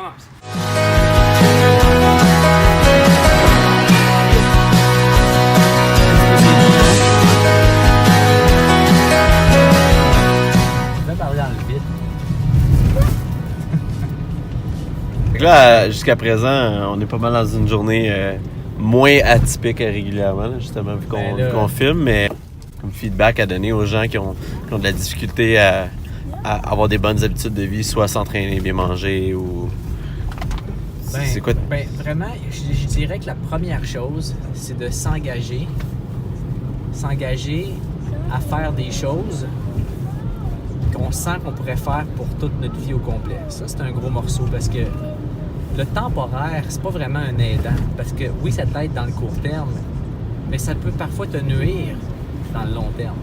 commence. Je vais parler dans le vide. Fait que là, jusqu'à présent, on est pas mal dans une journée moins atypique régulièrement, là, justement, vu qu'on filme, mais comme feedback à donner aux gens qui ont de la difficulté à avoir des bonnes habitudes de vie, soit s'entraîner, bien manger ou... c'est quoi? Ben, vraiment, je dirais que la première chose, c'est de s'engager à faire des choses qu'on sent qu'on pourrait faire pour toute notre vie au complet. Ça, c'est un gros morceau parce que le temporaire, c'est pas vraiment un aidant. Parce que oui, ça t'aide dans le court terme, mais ça peut parfois te nuire dans le long terme.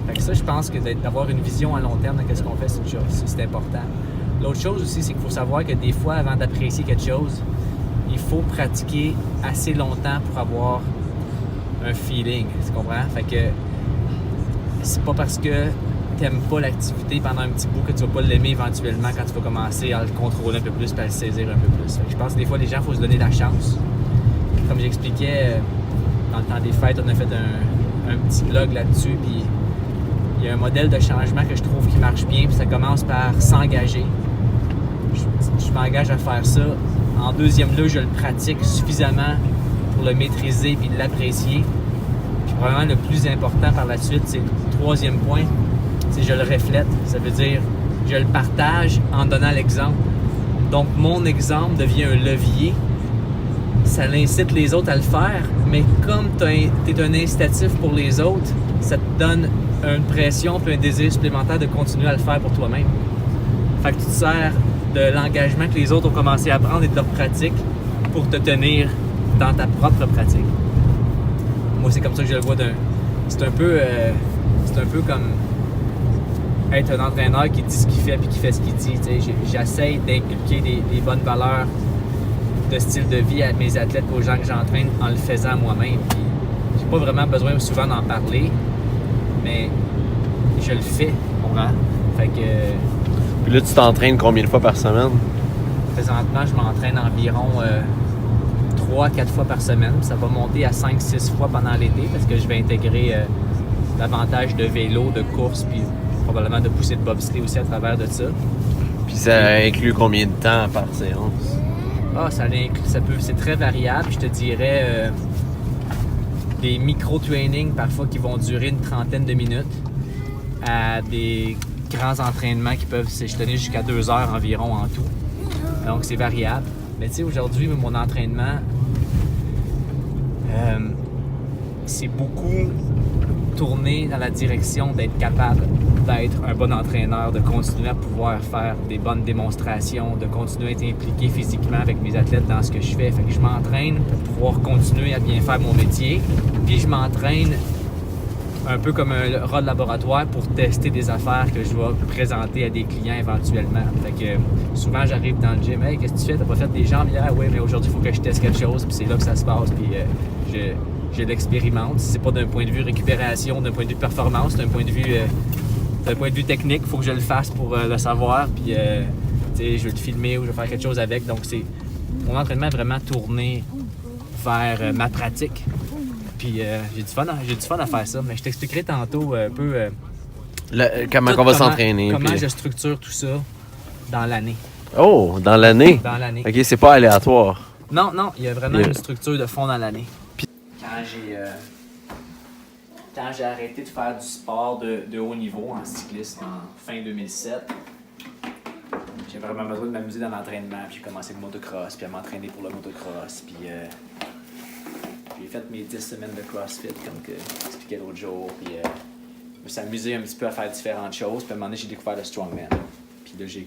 Fait que ça, je pense que d'avoir une vision à long terme de ce qu'on fait, c'est important. L'autre chose aussi, c'est qu'il faut savoir que des fois, avant d'apprécier quelque chose, il faut pratiquer assez longtemps pour avoir un feeling. Tu comprends? Fait que c'est pas parce que t'aimes pas l'activité pendant un petit bout que tu vas pas l'aimer éventuellement quand tu vas commencer à le contrôler un peu plus et à le saisir un peu plus. Fait que je pense que des fois, les gens, il faut se donner la chance. Comme j'expliquais, dans le temps des fêtes, on a fait un petit blog là-dessus, puis il y a un modèle de changement que je trouve qui marche bien, puis ça commence par s'engager. Je m'engage à faire ça. En deuxième lieu, je le pratique suffisamment pour le maîtriser et l'apprécier. Puis probablement le plus important par la suite, c'est le troisième point, c'est je le reflète. Ça veut dire je le partage en donnant l'exemple. Donc mon exemple devient un levier. Ça incite les autres à le faire, mais comme tu es un incitatif pour les autres, ça te donne une pression et un désir supplémentaire de continuer à le faire pour toi-même. Fait que tu te sers de l'engagement que les autres ont commencé à prendre et de leur pratique pour te tenir dans ta propre pratique. Moi, c'est comme ça que je le vois. C'est un peu comme être un entraîneur qui dit ce qu'il fait puis qui fait ce qu'il dit. J'essaie d'inculquer des bonnes valeurs de style de vie à mes athlètes, aux gens que j'entraîne en le faisant moi-même. Puis, j'ai pas vraiment besoin souvent d'en parler, mais je le fais. Fait que... Puis là, tu t'entraînes combien de fois par semaine? Présentement, je m'entraîne environ 3-4 fois par semaine. Ça va monter à 5-6 fois pendant l'été parce que je vais intégrer davantage de vélo, de course, puis probablement de pousser de bobsleigh aussi à travers de ça. Puis ça inclut combien de temps par séance? C'est très variable. Je te dirais des micro-trainings parfois qui vont durer une trentaine de minutes à des grands entraînements qui peuvent s'échelonner jusqu'à 2 heures environ en tout. Donc c'est variable. Mais tu sais, aujourd'hui, mon entraînement, c'est beaucoup tourné dans la direction d'être capable d'être un bon entraîneur, de continuer à pouvoir faire des bonnes démonstrations, de continuer à être impliqué physiquement avec mes athlètes dans ce que je fais. Fait que je m'entraîne pour pouvoir continuer à bien faire mon métier. Puis je m'entraîne un peu comme un rat de laboratoire pour tester des affaires que je vais présenter à des clients éventuellement. Fait que souvent j'arrive dans le gym, « Hey, qu'est-ce que tu fais? T'as pas fait des jambes hier? Oui, mais aujourd'hui il faut que je teste quelque chose. » Puis c'est là que ça se passe. Puis je l'expérimente. C'est pas d'un point de vue récupération, d'un point de vue performance, d'un point de vue technique. Il faut que je le fasse pour le savoir. Puis je vais le filmer ou je vais faire quelque chose avec. Donc mon entraînement est vraiment tourné vers ma pratique. Puis j'ai du fun à faire ça, mais je t'expliquerai tantôt un peu comment on va s'entraîner. Comment je structure tout ça dans l'année. Oh, dans l'année? Dans l'année. OK, c'est pas aléatoire. Non, il y a vraiment une structure de fond dans l'année. Puis quand j'ai arrêté de faire du sport de haut niveau en cyclisme en fin 2007, j'ai vraiment besoin de m'amuser dans l'entraînement. Puis j'ai commencé le motocross, puis à m'entraîner pour le motocross, puis... J'ai fait mes 10 semaines de CrossFit, comme que j'expliquais l'autre jour. Puis je me suis amusé un petit peu à faire différentes choses. Puis à un moment donné, j'ai découvert le strongman. Puis là, j'ai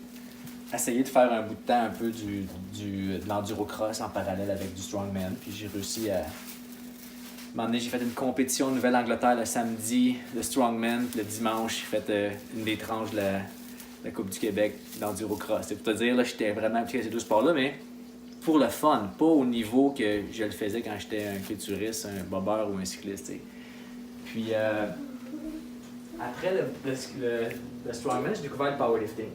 essayé de faire un bout de temps un peu de l'enduro-cross en parallèle avec du strongman. Puis j'ai réussi à... À un moment donné, j'ai fait une compétition en Nouvelle-Angleterre le samedi, le strongman. Puis le dimanche, j'ai fait une des tranches de la Coupe du Québec d'enduro-cross. C'est pour te dire, là, j'étais vraiment impliqué à ces deux sports-là, mais... pour le fun, pas au niveau que je le faisais quand j'étais un culturiste, un bobeur ou un cycliste. T'sais. Puis après le strongman, j'ai découvert le powerlifting.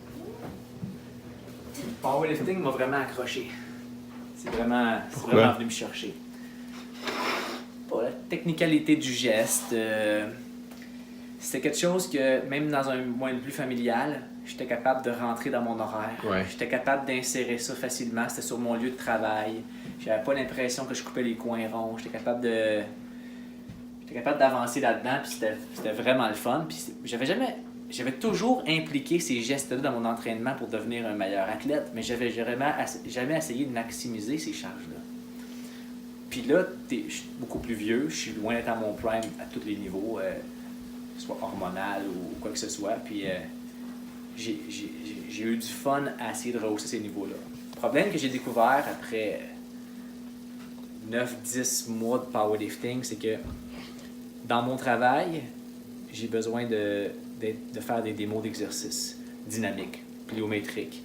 Powerlifting m'a vraiment accroché. C'est vraiment venu me chercher. Pour la technicalité du geste, c'était quelque chose que, même dans un moyen plus familial, j'étais capable de rentrer dans mon horaire. Ouais. J'étais capable d'insérer ça facilement. C'était sur mon lieu de travail. J'avais pas l'impression que je coupais les coins ronds. J'étais capable d'avancer là-dedans, puis c'était vraiment le fun. Puis j'avais toujours impliqué ces gestes-là dans mon entraînement pour devenir un meilleur athlète, mais j'avais jamais essayé de maximiser ces charges-là. Puis là, je suis beaucoup plus vieux, je suis loin d'être à mon prime à tous les niveaux, soit hormonal ou quoi que ce soit. Puis j'ai eu du fun à essayer de rehausser ces niveaux-là. Le problème que j'ai découvert après 9-10 mois de powerlifting, c'est que dans mon travail, j'ai besoin de faire des démos d'exercices dynamiques, pliométriques.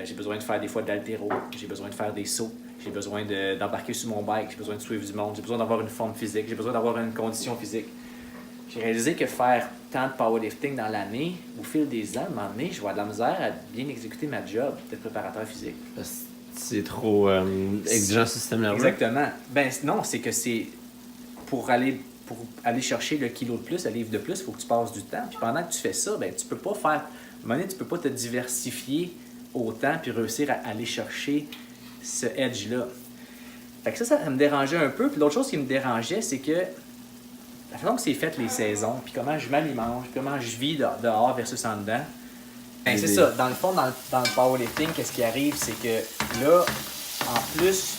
J'ai besoin de faire des fois de l'haltéro, j'ai besoin de faire des sauts, j'ai besoin d'embarquer sur mon bike, j'ai besoin de suivre du monde, j'ai besoin d'avoir une forme physique, j'ai besoin d'avoir une condition physique. J'ai réalisé que faire tant de powerlifting dans l'année, au fil des ans, à un moment donné, je vais avoir de la misère à bien exécuter ma job de préparateur physique. C'est trop exigeant système nerveux. Exactement. Ben non, c'est que c'est pour aller chercher le kilo de plus, le livre de plus, il faut que tu passes du temps. Puis pendant que tu fais ça, ben tu peux pas faire... À un moment donné, tu peux pas te diversifier autant puis réussir à aller chercher ce edge-là. Fait que ça me dérangeait un peu. Puis l'autre chose qui me dérangeait, c'est que la façon que c'est fait les saisons, puis comment je m'alimente, comment je vis dehors versus en dedans, ben c'est ça. Dans le fond, dans le powerlifting, qu'est-ce qui arrive, c'est que là, en plus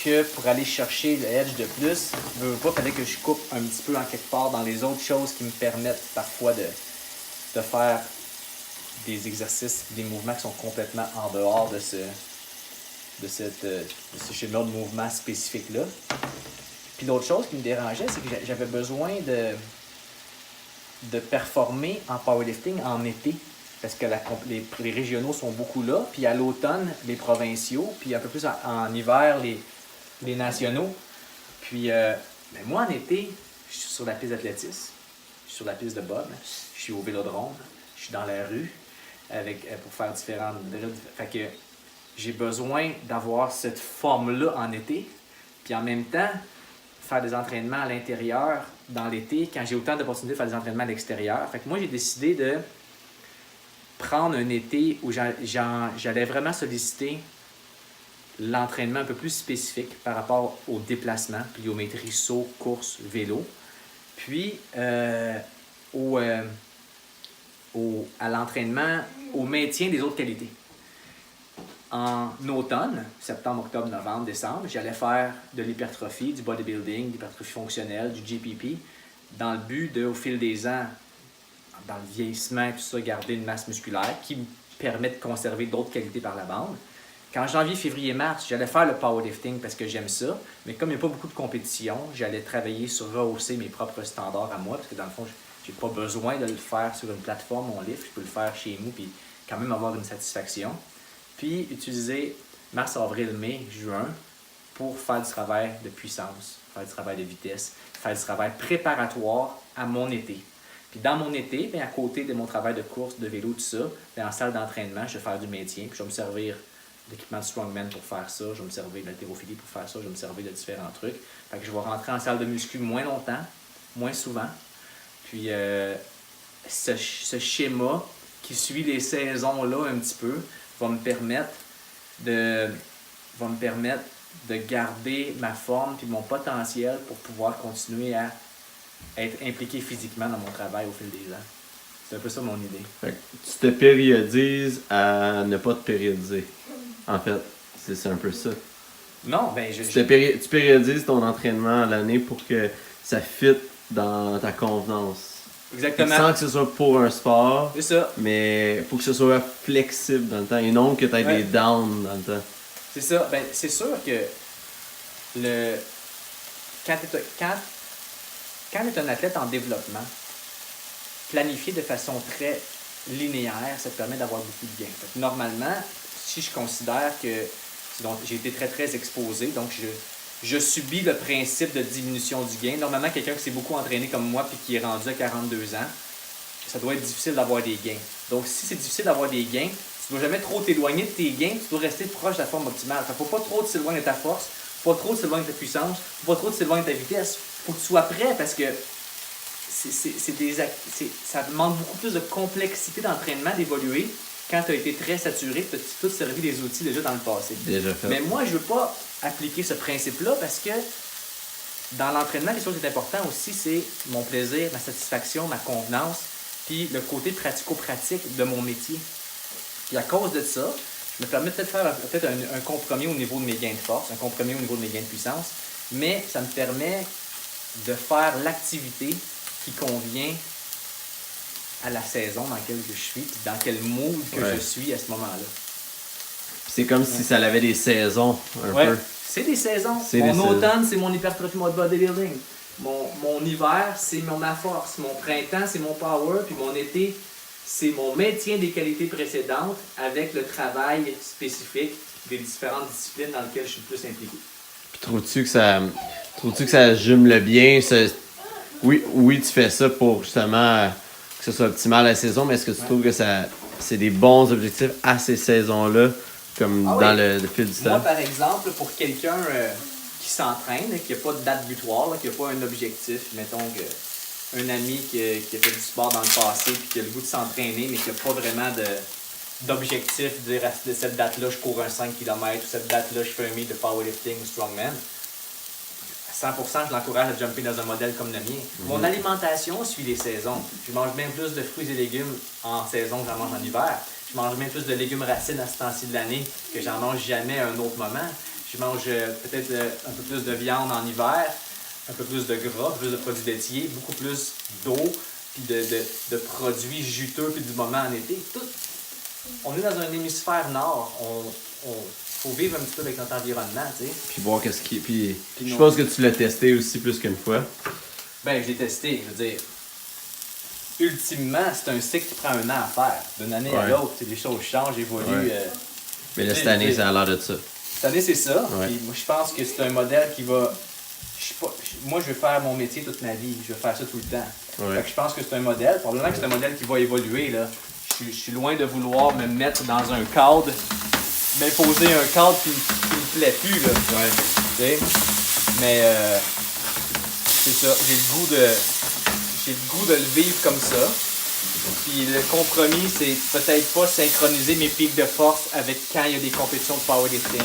que pour aller chercher le edge de plus, je veux pas, fallait que je coupe un petit peu en quelque part dans les autres choses qui me permettent parfois de faire des exercices, des mouvements qui sont complètement en dehors de ce schéma de mouvement spécifique-là. Puis l'autre chose qui me dérangeait, c'est que j'avais besoin de performer en powerlifting en été. Parce que les régionaux sont beaucoup là. Puis à l'automne, les provinciaux. Puis un peu plus en hiver, les nationaux. Puis moi, en été, je suis sur la piste d'athlétisme. Je suis sur la piste de bob. Je suis au vélodrome. Je suis dans la rue pour faire différentes drills. Fait que j'ai besoin d'avoir cette forme-là en été. Puis en même temps, faire des entraînements à l'intérieur dans l'été, quand j'ai autant d'opportunités de faire des entraînements à l'extérieur. Fait que moi, j'ai décidé de prendre un été où j'allais vraiment solliciter l'entraînement un peu plus spécifique par rapport au déplacement, pliométrie, saut, course, vélo. Puis à l'entraînement, au maintien des autres qualités. En automne, septembre, octobre, novembre, décembre, j'allais faire de l'hypertrophie, du bodybuilding, de l'hypertrophie fonctionnelle, du GPP, dans le but de, au fil des ans, dans le vieillissement, tout ça, garder une masse musculaire qui me permet de conserver d'autres qualités par la bande. Qu'en janvier, février, mars, j'allais faire le powerlifting parce que j'aime ça, mais comme il n'y a pas beaucoup de compétition, j'allais travailler sur rehausser mes propres standards à moi, parce que dans le fond, j'ai pas besoin de le faire sur une plateforme, mon lift, je peux le faire chez nous, puis quand même avoir une satisfaction. Puis utiliser mars, avril, mai, juin pour faire du travail de puissance, faire du travail de vitesse, faire du travail préparatoire à mon été. Puis dans mon été, bien, à côté de mon travail de course, de vélo, tout ça, bien, en salle d'entraînement, je vais faire du maintien, puis je vais me servir d'équipement de strongman pour faire ça, je vais me servir de l'haltérophilie pour faire ça, je vais me servir de différents trucs. Fait que je vais rentrer en salle de muscu moins longtemps, moins souvent. Puis ce schéma qui suit les saisons-là un petit peu, va me permettre de garder ma forme puis mon potentiel pour pouvoir continuer à être impliqué physiquement dans mon travail au fil des ans. C'est un peu ça mon idée. Fait que tu te périodises à ne pas te périodiser. En fait, c'est un peu ça. Non, ben tu périodises ton entraînement à l'année pour que ça fitte dans ta convenance. Exactement. Sans que ce soit pour un sport, c'est ça. Mais il faut que ce soit flexible dans le temps et non que tu aies des downs dans le temps. C'est ça. Ben, c'est sûr que quand tu es un athlète en développement, planifier de façon très linéaire, ça te permet d'avoir beaucoup de gains. Fait que normalement, si je considère que j'ai été très, très exposé, donc je subis le principe de diminution du gain. Normalement, quelqu'un qui s'est beaucoup entraîné comme moi puis qui est rendu à 42 ans, ça doit être difficile d'avoir des gains. Donc, si c'est difficile d'avoir des gains, tu tu dois jamais trop t'éloigner de tes gains, tu dois rester proche de la forme optimale. Fait, faut pas trop t'éloigner de ta force, faut pas trop t'éloigner de ta puissance, faut pas trop t'éloigner de ta vitesse. Faut que tu sois prêt parce que ça demande beaucoup plus de complexité d'entraînement d'évoluer quand tu as été très saturé, tu as tout servi des outils déjà dans le passé. Déjà fait. Mais moi, je veux pas appliquer ce principe-là parce que dans l'entraînement, quelque chose qui est important aussi, c'est mon plaisir, ma satisfaction, ma convenance, puis le côté pratico-pratique de mon métier. Puis à cause de ça, je me permets peut-être de faire un compromis au niveau de mes gains de force, un compromis au niveau de mes gains de puissance, mais ça me permet de faire l'activité qui convient à la saison dans laquelle je suis, puis dans quel mood que je suis à ce moment-là. C'est comme si ça avait des saisons, un peu. C'est des saisons. Mon automne, c'est mon hypertrophie, mon bodybuilding. Mon hiver, c'est ma force. Mon printemps, c'est mon power. Puis mon été, c'est mon maintien des qualités précédentes avec le travail spécifique des différentes disciplines dans lesquelles je suis le plus impliqué. Puis trouves-tu que ça jumelle bien? Oui, tu fais ça pour justement que ce soit optimal la saison, mais est-ce que tu trouves que c'est des bons objectifs à ces saisons-là, comme dans le fil du temps? Moi, par exemple, pour quelqu'un qui s'entraîne, qui n'a pas de date butoir, qui n'a pas un objectif, mettons un ami qui a fait du sport dans le passé puis qui a le goût de s'entraîner, mais qui n'a pas vraiment d'objectif, de dire à cette date-là, je cours un 5 km, ou cette date-là, je fais un meet de powerlifting ou strongman. 100%, je l'encourage à jumper dans un modèle comme le mien. Mon alimentation suit les saisons. Je mange bien plus de fruits et légumes en saison que j'en mange en hiver. Je mange bien plus de légumes racines à ce temps-ci de l'année que j'en mange jamais à un autre moment. Je mange peut-être un peu plus de viande en hiver, un peu plus de gras, un peu plus de produits laitiers, beaucoup plus d'eau, puis de produits juteux, puis du moment en été. On est dans un hémisphère nord. Faut vivre un petit peu avec notre environnement, tu sais. Puis voir qu'est-ce qui... Puis je pense que tu l'as testé aussi plus qu'une fois. Ben, je l'ai testé, je veux dire. Ultimement, c'est un cycle qui prend un an à faire. D'une année à l'autre, les choses changent, évoluent. Mais là, cette année, ça a l'air de ça. Cette année, c'est ça. Puis moi, je pense que c'est un modèle qui va... Moi, je veux faire mon métier toute ma vie. Je veux faire ça tout le temps. Fait que je pense que c'est un modèle. Probablement que c'est un modèle qui va évoluer, là. Je suis loin de vouloir me mettre dans un cadre, m'imposer un cadre qui me plaît plus, là. Okay? Mais c'est ça. J'ai le goût de le vivre comme ça. Puis le compromis, c'est peut-être pas synchroniser mes pics de force avec quand il y a des compétitions de powerlifting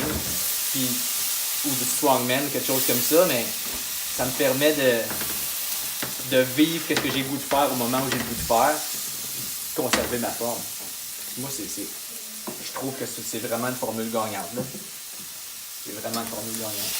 ou de strongman, quelque chose comme ça, mais ça me permet de vivre ce que j'ai le goût de faire au moment où j'ai le goût de faire, conserver ma forme. Moi, je trouve que c'est vraiment une formule gagnante, là. C'est vraiment une formule gagnante.